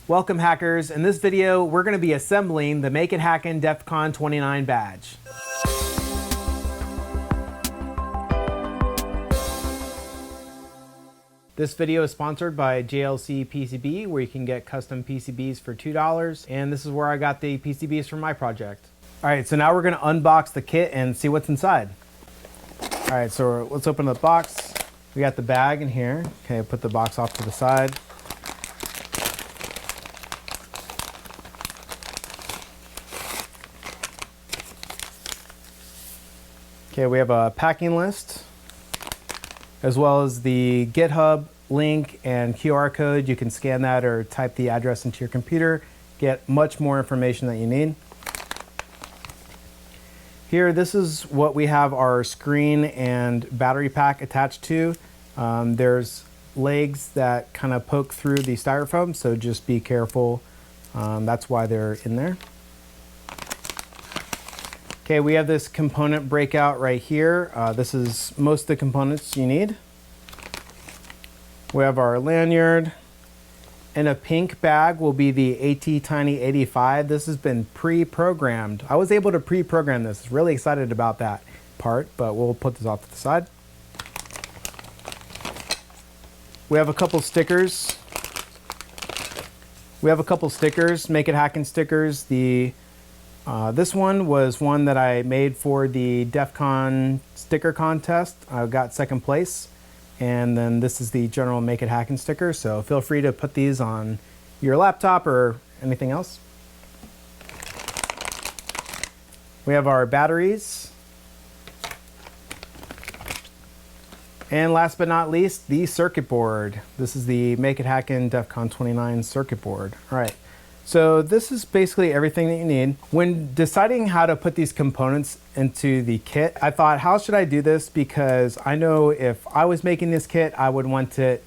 Welcome hackers. In this video, we're going to be assembling the MakeItHackin DEF CON 29 badge. This video is sponsored by JLC PCB, where you can get custom PCBs for $2. And this is where I got the PCBs for my project. All right, so now we're going to unbox the kit and see what's inside. All right, so let's open the box. We got the bag in here. Okay, put the box off to the side. Okay, we have a packing list, as well as the GitHub link and QR code. You can scan that or type the address into your computer, get much more information that you need. Here, this is what we have our screen and battery pack attached to. There's legs that kind of poke through the styrofoam, so just be careful. That's why they're in there. Okay, we have this component breakout right here. This is most of the components you need. We have our lanyard. In a pink bag will be the ATtiny85. This has been pre-programmed. I was able to pre-program this. Really excited about that part, but we'll put this off to the side. We have a couple stickers. MakeItHackin stickers. This one was one that I made for the DEF CON sticker contest. I got second place. And then this is the general MakeItHackin sticker. So feel free to put these on your laptop or anything else. We have our batteries. And last but not least, the circuit board. This is the MakeItHackin DEF CON 29 circuit board. All right. So this is basically everything that you need. When deciding how to put these components into the kit, I thought, how should I do this? Because I know if I was making this kit, I would want it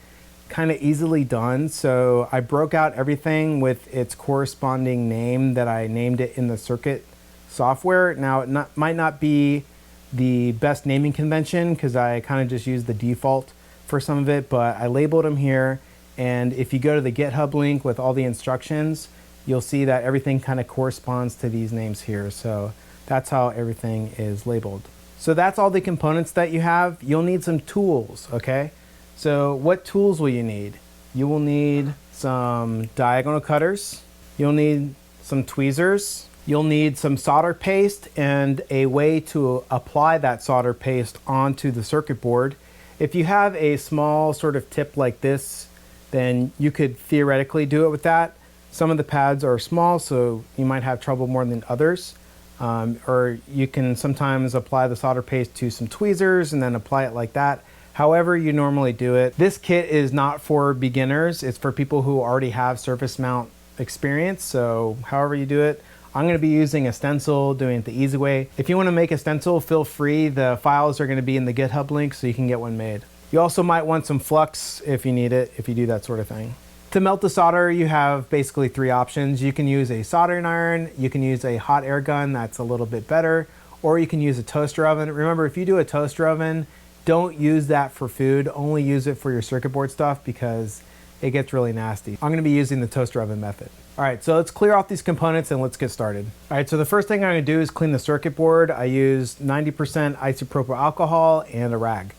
kind of easily done. So I broke out everything with its corresponding name that I named it in the circuit software. Now, it might not be the best naming convention because I kind of just used the default for some of it, but I labeled them here. And if you go to the GitHub link with all the instructions, you'll see that everything kind of corresponds to these names here. So that's how everything is labeled. So that's all the components that you have. You'll need some tools, okay? So what tools will you need? You will need some diagonal cutters. You'll need some tweezers. You'll need some solder paste and a way to apply that solder paste onto the circuit board. If you have a small sort of tip like this, then you could theoretically do it with that. Some of the pads are small, so you might have trouble more than others. Or you can sometimes apply the solder paste to some tweezers and then apply it like that. However you normally do it. This kit is not for beginners. It's for people who already have surface mount experience. So however you do it, I'm going to be using a stencil, doing it the easy way. If you want to make a stencil, feel free. The files are going to be in the GitHub link so you can get one made. You also might want some flux if you need it, if you do that sort of thing. To melt the solder, you have basically three options. You can use a soldering iron, you can use a hot air gun, that's a little bit better, or you can use a toaster oven. Remember, if you do a toaster oven, don't use that for food, only use it for your circuit board stuff because it gets really nasty. I'm gonna be using the toaster oven method. All right, so let's clear off these components and let's get started. All right, so the first thing I'm gonna do is clean the circuit board. I used 90% isopropyl alcohol and a rag.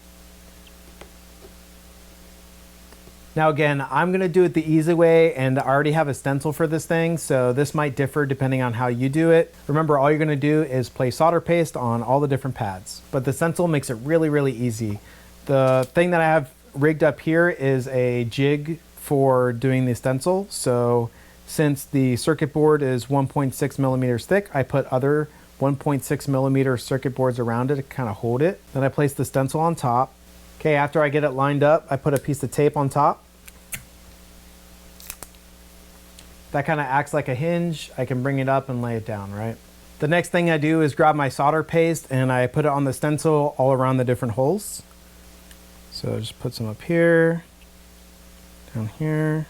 Now again, I'm gonna do it the easy way, and I already have a stencil for this thing, so this might differ depending on how you do it. Remember, all you're gonna do is place solder paste on all the different pads, but the stencil makes it really, really easy. The thing that I have rigged up here is a jig for doing the stencil. So since the circuit board is 1.6 millimeters thick, I put other 1.6 millimeter circuit boards around it to kind of hold it. Then I place the stencil on top. Okay, after I get it lined up, I put a piece of tape on top. That kind of acts like a hinge. I can bring it up and lay it down, right? The next thing I do is grab my solder paste and I put it on the stencil all around the different holes. So just put some up here, down here.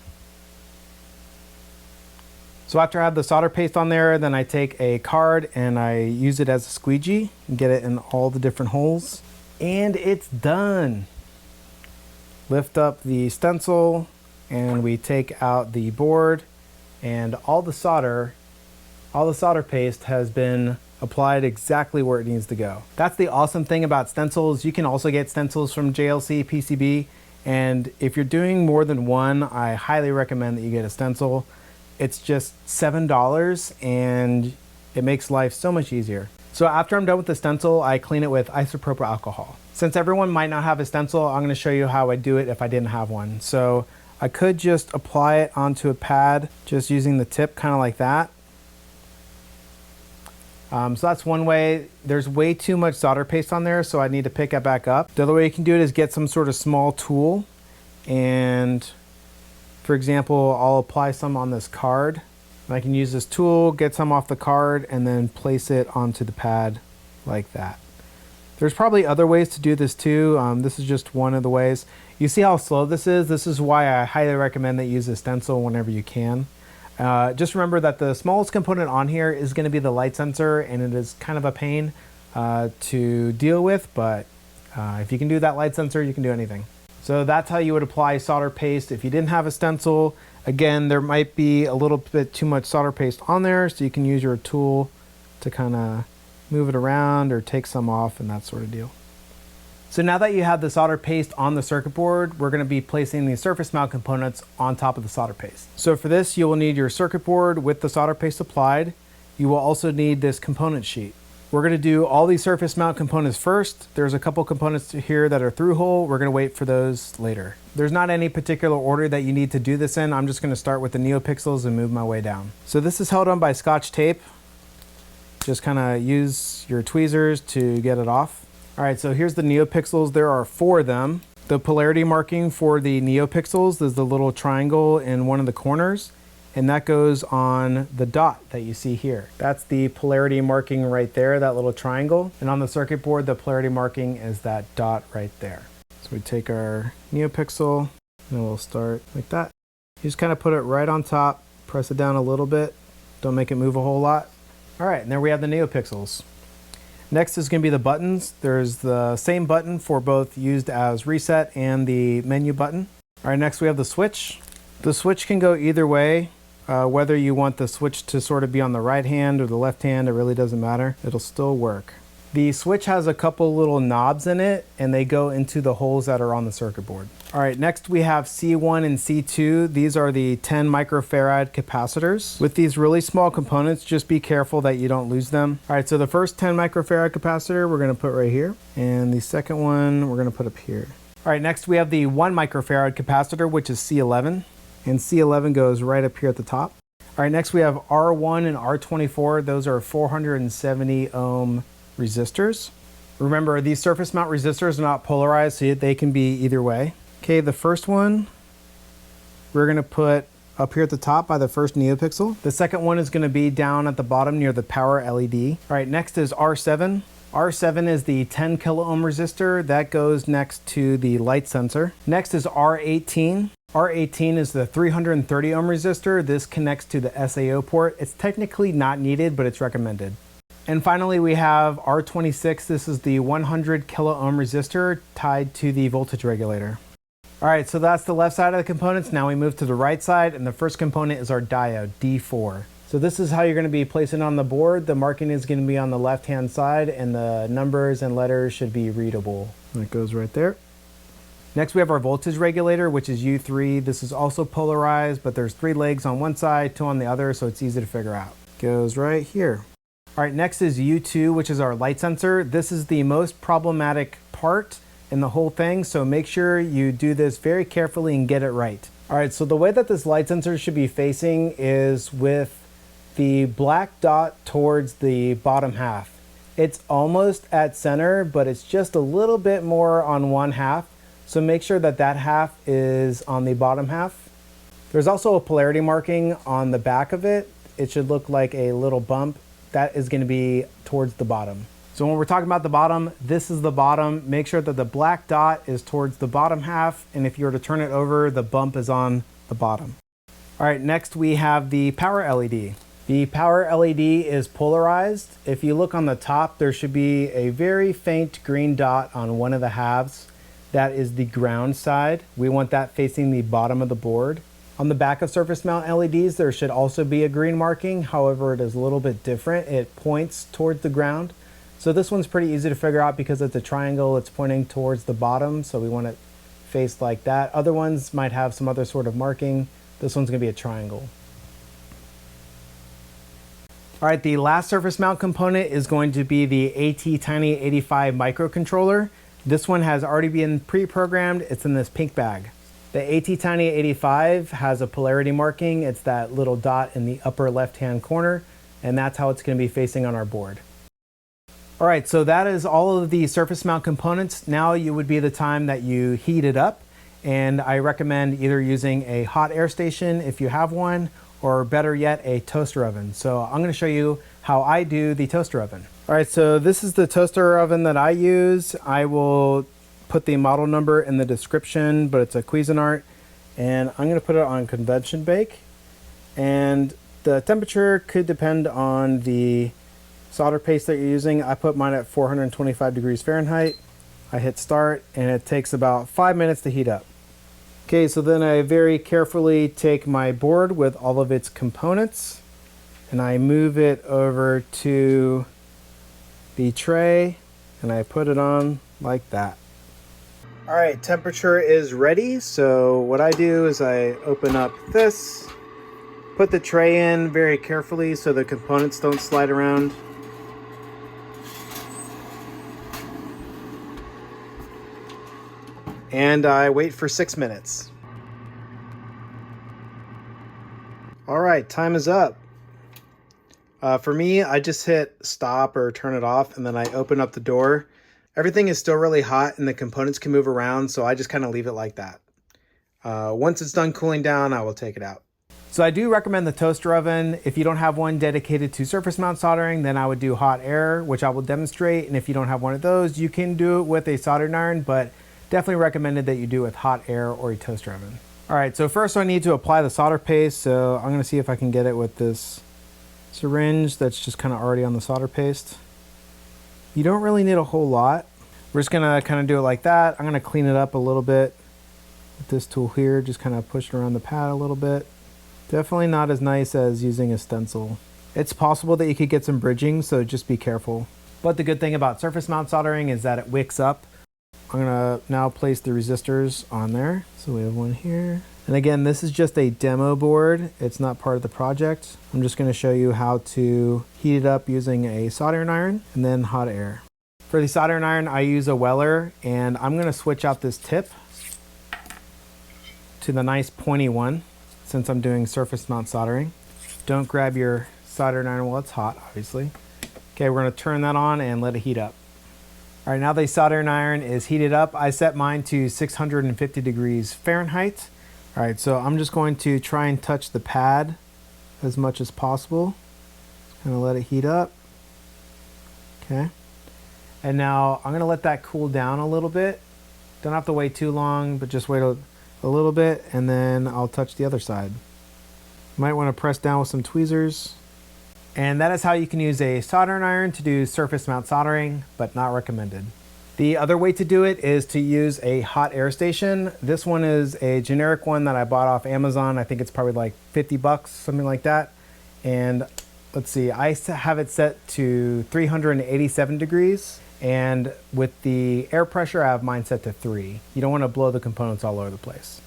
So after I have the solder paste on there, then I take a card and I use it as a squeegee and get it in all the different holes. And it's done. Lift up the stencil and we take out the board and all the solder paste has been applied exactly where it needs to go. That's the awesome thing about stencils. You can also get stencils from JLC PCB, and if you're doing more than one, I highly recommend that you get a stencil. It's just $7 and it makes life so much easier. So after I'm done with the stencil, I clean it with isopropyl alcohol. Since everyone might not have a stencil, I'm going to show you how I do it if I didn't have one. So I could just apply it onto a pad, just using the tip kind of like that. So that's one way. There's way too much solder paste on there, so I need to pick it back up. The other way you can do it is get some sort of small tool, and for example, I'll apply some on this card. And I can use this tool, get some off the card, and then place it onto the pad like that. There's probably other ways to do this too. This is just one of the ways. You see how slow this is? This is why I highly recommend that you use a stencil whenever you can. Just remember that the smallest component on here is going to be the light sensor, and it is kind of a pain to deal with, but if you can do that light sensor, you can do anything. So that's how you would apply solder paste if you didn't have a stencil. Again, there might be a little bit too much solder paste on there, so you can use your tool to kind of move it around or take some off and that sort of deal. So now that you have the solder paste on the circuit board, we're going to be placing the surface mount components on top of the solder paste. So for this, you will need your circuit board with the solder paste applied. You will also need this component sheet. We're going to do all these surface mount components first. There's a couple components here that are through hole. We're going to wait for those later. There's not any particular order that you need to do this in. I'm just going to start with the NeoPixels and move my way down. So this is held on by Scotch tape. Just kind of use your tweezers to get it off. All right, so here's the NeoPixels. There are 4 of them. The polarity marking for the NeoPixels is the little triangle in one of the corners, and that goes on the dot that you see here. That's the polarity marking right there, that little triangle. And on the circuit board, the polarity marking is that dot right there. So we take our NeoPixel, and we'll start like that. You just kind of put it right on top, press it down a little bit. Don't make it move a whole lot. All right, and there we have the NeoPixels. Next is going to be the buttons. There's the same button for both used as reset and the menu button. All right, next we have the switch. The switch can go either way. Whether you want the switch to sort of be on the right hand or the left hand, it really doesn't matter. It'll still work. The switch has a couple little knobs in it, and they go into the holes that are on the circuit board. All right, next we have C1 and C2. These are the 10 microfarad capacitors. With these really small components, just be careful that you don't lose them. All right, so the first 10 microfarad capacitor we're going to put right here, and the second one we're going to put up here. All right, next we have the 1 microfarad capacitor, which is C11, and C11 goes right up here at the top. All right, next we have R1 and R24. Those are 470 ohm resistors. Remember, these surface mount resistors are not polarized, so they can be either way. Okay, the first one we're going to put up here at the top by the first NeoPixel. The second one is going to be down at the bottom near the power LED. All right, next is R7. R7 is the 10 kilo ohm resistor that goes next to the light sensor. Next is R18. R18 is the 330 ohm resistor. This connects to the SAO port. It's technically not needed, but it's recommended. And finally, we have R26. This is the 100 kilo ohm resistor tied to the voltage regulator. All right, so that's the left side of the components. Now we move to the right side, and the first component is our diode, D4. So this is how you're going to be placing it on the board. The marking is going to be on the left-hand side, and the numbers and letters should be readable. And it goes right there. Next, we have our voltage regulator, which is U3. This is also polarized, but there's 3 legs on one side, 2 on the other, so it's easy to figure out. Goes right here. All right, next is U2, which is our light sensor. This is the most problematic part in the whole thing, so make sure you do this very carefully and get it right. All right, so the way that this light sensor should be facing is with the black dot towards the bottom half. It's almost at center, but it's just a little bit more on one half, so make sure that that half is on the bottom half. There's also a polarity marking on the back of it. It should look like a little bump. That is going to be towards the bottom. So when we're talking about the bottom, this is the bottom. Make sure that the black dot is towards the bottom half, and if you were to turn it over, the bump is on the bottom. All right, next we have the power LED. The power LED is polarized. If you look on the top, there should be a very faint green dot on one of the halves. That is the ground side. We want that facing the bottom of the board. On the back of surface mount LEDs, there should also be a green marking. However, it is a little bit different. It points towards the ground. So this one's pretty easy to figure out because it's a triangle. It's pointing towards the bottom, so we want it faced like that. Other ones might have some other sort of marking. This one's gonna be a triangle. All right, the last surface mount component is going to be the ATtiny85 microcontroller. This one has already been pre-programmed. It's in this pink bag. The ATtiny85 has a polarity marking. It's that little dot in the upper left-hand corner, and that's how it's gonna be facing on our board. All right, so that is all of the surface mount components. Now would be the time that you heat it up, and I recommend either using a hot air station if you have one, or better yet, a toaster oven. So I'm gonna show you how I do the toaster oven. All right, so this is the toaster oven that I use. I will put the model number in the description, but it's a Cuisinart, and I'm gonna put it on convection bake. And the temperature could depend on the solder paste that you're using. I put mine at 425 degrees Fahrenheit. I hit start, and it takes about 5 minutes to heat up. Okay, so then I very carefully take my board with all of its components, and I move it over to the tray, and I put it on like that. All right, temperature is ready. So what I do is I open up this, put the tray in very carefully so the components don't slide around. And I wait for 6 minutes. All right, time is up. For me, I just hit stop or turn it off, and then I open up the door. Everything is still really hot and the components can move around, so I just kind of leave it like that. Once it's done cooling down, I will take it out. So I do recommend the toaster oven. If you don't have one dedicated to surface mount soldering, then I would do hot air, which I will demonstrate. And if you don't have one of those, you can do it with a soldering iron, but definitely recommended that you do it with hot air or a toaster oven. All right, so first I need to apply the solder paste. So I'm gonna see if I can get it with this syringe that's just kind of already on the solder paste. You don't really need a whole lot. We're just gonna kind of do it like that. I'm gonna clean it up a little bit with this tool here, just kind of push it around the pad a little bit. Definitely not as nice as using a stencil. It's possible that you could get some bridging, so just be careful. But the good thing about surface mount soldering is that it wicks up. I'm gonna now place the resistors on there. So we have one here. And again, this is just a demo board. It's not part of the project. I'm just gonna show you how to heat it up using a soldering iron and then hot air. For the soldering iron, I use a Weller, and I'm gonna switch out this tip to the nice pointy one since I'm doing surface mount soldering. Don't grab your soldering iron while it's hot, obviously. Okay, we're gonna turn that on and let it heat up. All right, now the soldering iron is heated up. I set mine to 650 degrees Fahrenheit. All right, so I'm just going to try and touch the pad as much as possible. Just kind of let it heat up. Okay. And now I'm gonna let that cool down a little bit. Don't have to wait too long, but just wait a little bit, and then I'll touch the other side. You might wanna press down with some tweezers. And that is how you can use a soldering iron to do surface mount soldering, but not recommended. The other way to do it is to use a hot air station. This one is a generic one that I bought off Amazon. I think it's probably like 50 bucks, something like that. And let's see, I have it set to 387 degrees. And with the air pressure, I have mine set to 3. You don't want to blow the components all over the place.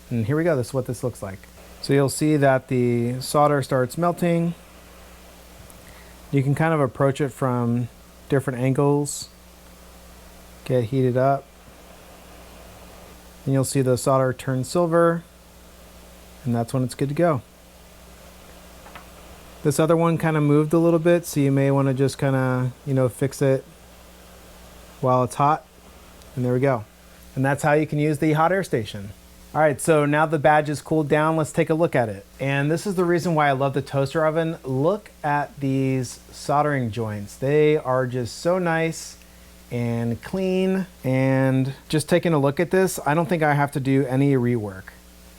And here we go, this is what this looks like. So you'll see that the solder starts melting. You can kind of approach it from different angles, get heated up, and you'll see the solder turn silver, and that's when it's good to go. This other one kind of moved a little bit, so you may want to just kind of, fix it while it's hot, and there we go. And that's how you can use the hot air station. All right, so now the badge is cooled down, let's take a look at it. And this is the reason why I love the toaster oven. Look at these soldering joints. They are just so nice and clean. And just taking a look at this, I don't think I have to do any rework.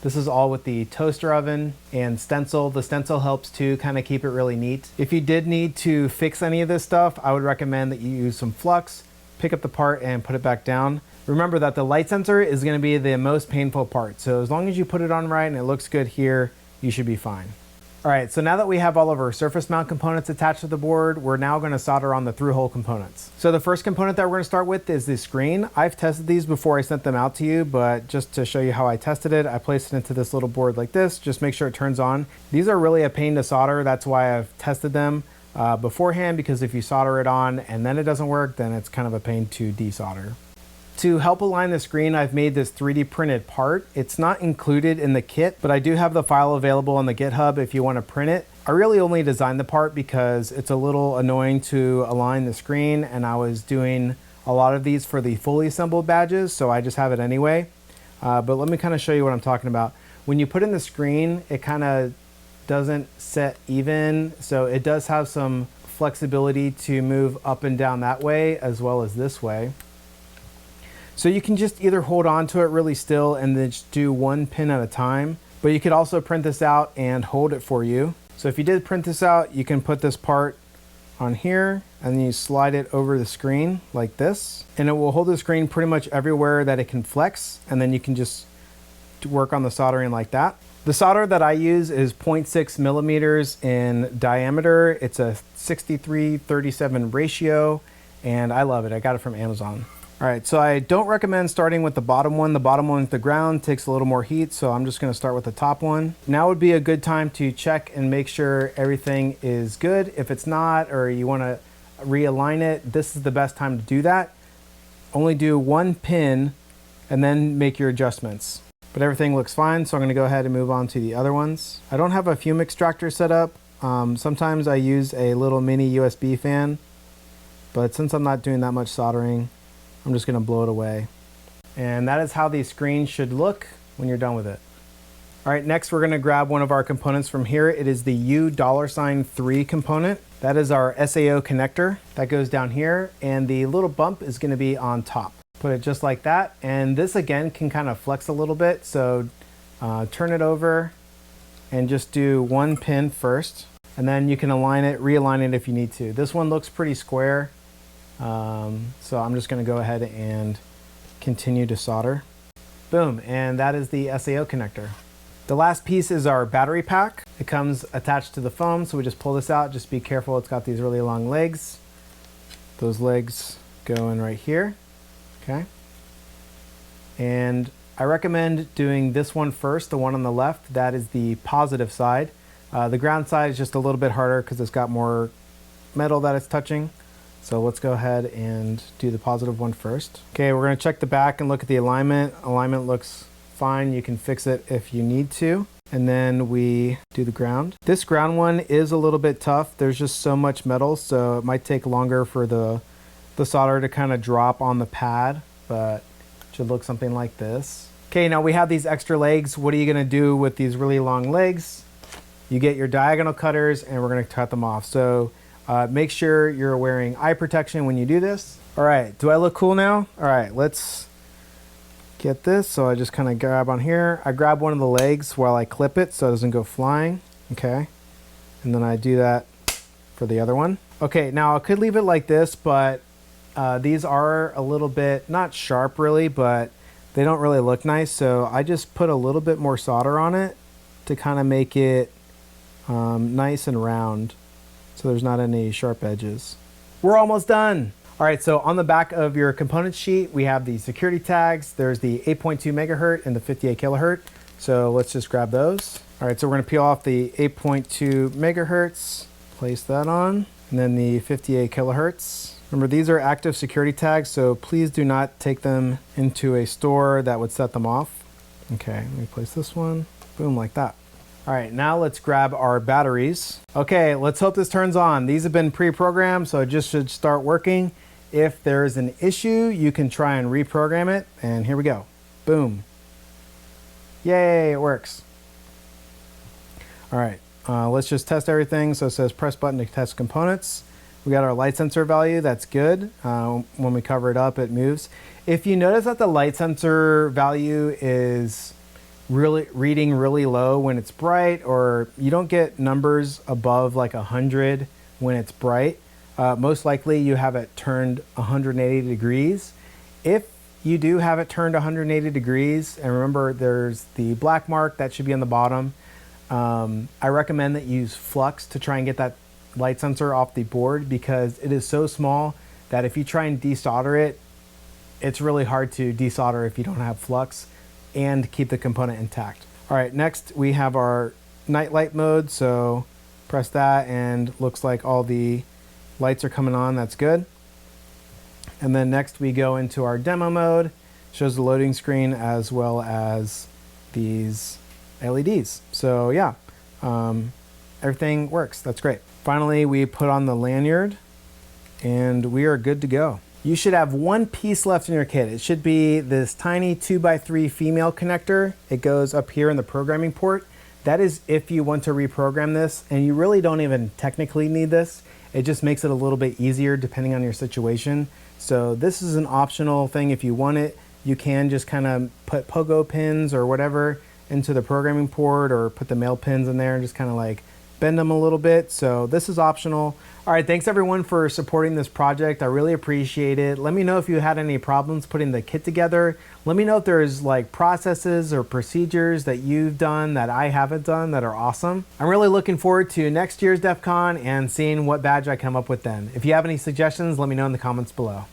This is all with the toaster oven and stencil. The stencil helps to kind of keep it really neat. If you did need to fix any of this stuff, I would recommend that you use some flux, pick up the part and put it back down. Remember that the light sensor is going to be the most painful part. So as long as you put it on right and it looks good here, you should be fine. All right, so now that we have all of our surface mount components attached to the board, we're now gonna solder on the through-hole components. So the first component that we're gonna start with is the screen. I've tested these before I sent them out to you, but just to show you how I tested it, I placed it into this little board like this, just make sure it turns on. These are really a pain to solder. That's why I've tested them beforehand, because if you solder it on and then it doesn't work, then it's kind of a pain to desolder. To help align the screen, I've made this 3D printed part. It's not included in the kit, but I do have the file available on the GitHub if you want to print it. I really only designed the part because it's a little annoying to align the screen, and I was doing a lot of these for the fully assembled badges, so I just have it anyway. But let me kind of show you what I'm talking about. When you put in the screen, it kind of doesn't set even, so it does have some flexibility to move up and down that way as well as this way. So you can just either hold on to it really still and then just do one pin at a time, but you could also print this out and hold it for you. So if you did print this out, you can put this part on here and then you slide it over the screen like this, and it will hold the screen pretty much everywhere that it can flex, and then you can just work on the soldering like that. The solder that I use is 0.6 millimeters in diameter. It's a 63-37 ratio, and I love it. I got it from Amazon. All right, so I don't recommend starting with the bottom one. The bottom one with the ground takes a little more heat, so I'm just gonna start with the top one. Now would be a good time to check and make sure everything is good. If it's not, or you wanna realign it, this is the best time to do that. Only do one pin and then make your adjustments. But everything looks fine, so I'm gonna go ahead and move on to the other ones. I don't have a fume extractor set up. Sometimes I use a little mini USB fan, but since I'm not doing that much soldering, I'm just gonna blow it away. And that is how the screen should look when you're done with it. All right, next we're gonna grab one of our components from here. It is the U$3 component. That is our SAO connector. That goes down here, and the little bump is gonna be on top. Put it just like that, and this again can kind of flex a little bit, so turn it over and just do one pin first, and then you can align it, realign it if you need to. This one looks pretty square. So I'm just going to go ahead and continue to solder. Boom, and that is the SAO connector. The last piece is our battery pack. It comes attached to the foam, so we just pull this out. Just be careful, it's got these really long legs. Those legs go in right here, okay? And I recommend doing this one first, the one on the left. That is the positive side. The ground side is just a little bit harder because it's got more metal that it's touching. So let's go ahead and do the positive one first. Okay, we're gonna check the back and look at the alignment. Alignment looks fine. You can fix it if you need to. And then we do the ground. This ground one is a little bit tough. There's just so much metal, so it might take longer for the solder to kind of drop on the pad, but it should look something like this. Okay, now we have these extra legs. What are you gonna do with these really long legs? You get your diagonal cutters and we're gonna cut them off. So make sure you're wearing eye protection when you do this. All right, do I look cool now? All right, let's get this. So I just kind of grab on here. I grab one of the legs while I clip it so it doesn't go flying, okay? And then I do that for the other one. Okay, now I could leave it like this, but these are a little bit, not sharp really, but they don't really look nice. So I just put a little bit more solder on it to kind of make it nice and round, so there's not any sharp edges. We're almost done. All right, so on the back of your component sheet, we have the security tags. There's the 8.2 megahertz and the 58 kilohertz. So let's just grab those. All right, so we're gonna peel off the 8.2 megahertz, place that on, and then the 58 kilohertz. Remember, these are active security tags, so please do not take them into a store that would set them off. Okay, let me place this one, boom, like that. All right, now let's grab our batteries. Okay, let's hope this turns on. These have been pre-programmed, so it just should start working. If there's an issue, you can try and reprogram it, and here we go. Boom. Yay, it works. All right, let's just test everything. So it says press button to test components. We got our light sensor value, that's good. When we cover it up, it moves. If you notice that the light sensor value is reading really low when it's bright, or you don't get numbers above like 100 when it's bright, most likely you have it turned 180 degrees. If you do have it turned 180 degrees, and remember there's the black mark that should be on the bottom, I recommend that you use flux to try and get that light sensor off the board, because it is so small that if you try and desolder it, it's really hard to desolder if you don't have flux and keep the component intact. All right, next we have our night light mode. So press that and looks like all the lights are coming on. That's good. And then next we go into our demo mode. Shows the loading screen as well as these LEDs. So yeah, everything works. That's great. Finally, we put on the lanyard and we are good to go. You should have one piece left in your kit. It should be this tiny 2x3 female connector. It goes up here in the programming port. That is if you want to reprogram this, and you really don't even technically need this. It just makes it a little bit easier depending on your situation. So this is an optional thing. If you want it, you can just kind of put pogo pins or whatever into the programming port, or put the male pins in there and just kind of like bend them a little bit. So this is optional. All right, thanks everyone for supporting this project. I really appreciate it. Let me know if you had any problems putting the kit together. Let me know if there's like processes or procedures that you've done that I haven't done that are awesome. I'm really looking forward to next year's DEF CON and seeing what badge I come up with then. If you have any suggestions, let me know in the comments below.